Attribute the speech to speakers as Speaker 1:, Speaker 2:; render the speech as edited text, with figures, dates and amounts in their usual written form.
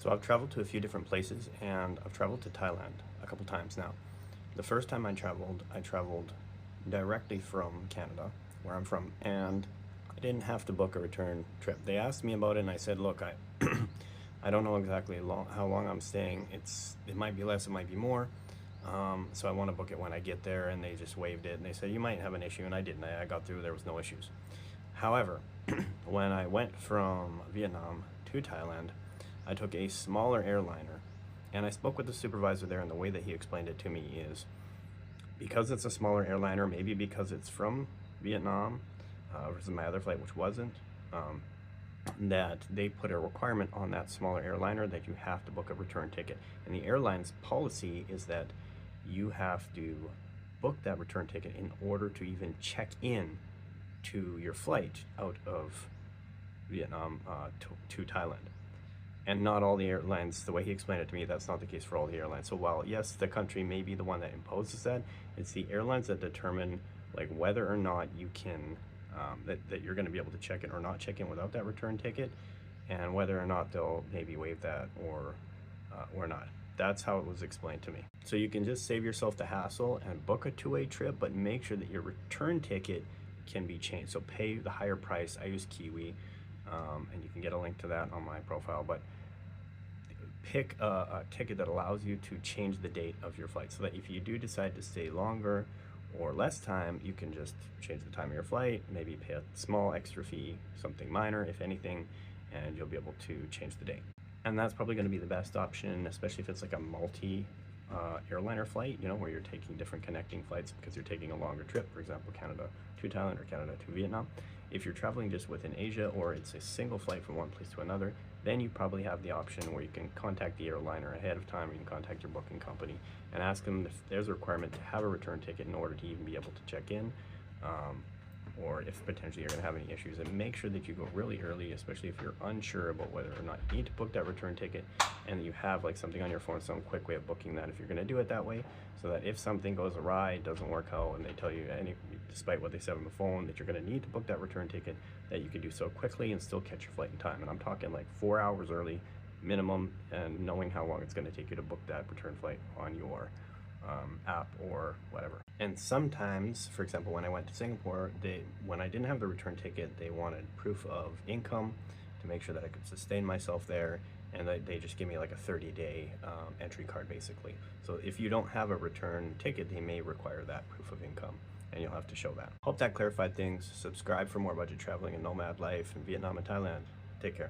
Speaker 1: So I've traveled to a few different places, and I've traveled to Thailand a couple times now. The first time I traveled directly from Canada, where I'm from, and I didn't have to book a return trip. They asked me about it, and I said, "Look, I I don't know exactly how long I'm staying. It might be less, it might be more. So I want to book it when I get there." And they just waived it, and they said, "You might have an issue," and I didn't. I got through. There was no issues. However, when I went from Vietnam to Thailand, I took a smaller airliner, and I spoke with the supervisor there, and the way that he explained it to me is because it's a smaller airliner, maybe because it's from Vietnam versus my other flight, which wasn't, that they put a requirement on that smaller airliner that you have to book a return ticket. And the airline's policy is that you have to book that return ticket in order to even check in to your flight out of Vietnam to Thailand. And not all the airlines, the way he explained it to me, that's not the case for all the airlines. So while yes, the country may be the one that imposes that, it's the airlines that determine like whether or not you can that you're going to be able to check in or not check in without that return ticket, and whether or not they'll maybe waive that or not. That's how it was explained to me. So you can just save yourself the hassle and book a two-way trip, but make sure that your return ticket can be changed. So pay the higher price. I use Kiwi, and you can get a link to that on my profile, but pick a ticket that allows you to change the date of your flight, so that if you do decide to stay longer or less time, you can just change the time of your flight, maybe pay a small extra fee, something minor if anything, and you'll be able to change the date. And that's probably going to be the best option, especially if it's like a multi airliner flight, you know, where you're taking different connecting flights because you're taking a longer trip, for example, Canada to Thailand or Canada to Vietnam. If you're traveling just within Asia, or it's a single flight from one place to another, then you probably have the option where you can contact the airliner ahead of time. You can contact your booking company and ask them if there's a requirement to have a return ticket in order to even be able to check in, or if potentially you're going to have any issues. And make sure that you go really early, especially if you're unsure about whether or not you need to book that return ticket, and that you have like something on your phone, some quick way of booking that if you're going to do it that way, so that if something goes awry, doesn't work out, and they tell you, despite what they said on the phone, that you're going to need to book that return ticket, that you can do so quickly and still catch your flight in time. And I'm talking like 4 hours early minimum, and knowing how long it's going to take you to book that return flight on your app or whatever. And sometimes, for example, when I went to Singapore, when I didn't have the return ticket, they wanted proof of income to make sure that I could sustain myself there, and they just give me like a 30-day entry card basically. So if you don't have a return ticket, they may require that proof of income, and you'll have to show that. Hope that clarified things. Subscribe for more budget traveling and nomad life in Vietnam and Thailand. Take care.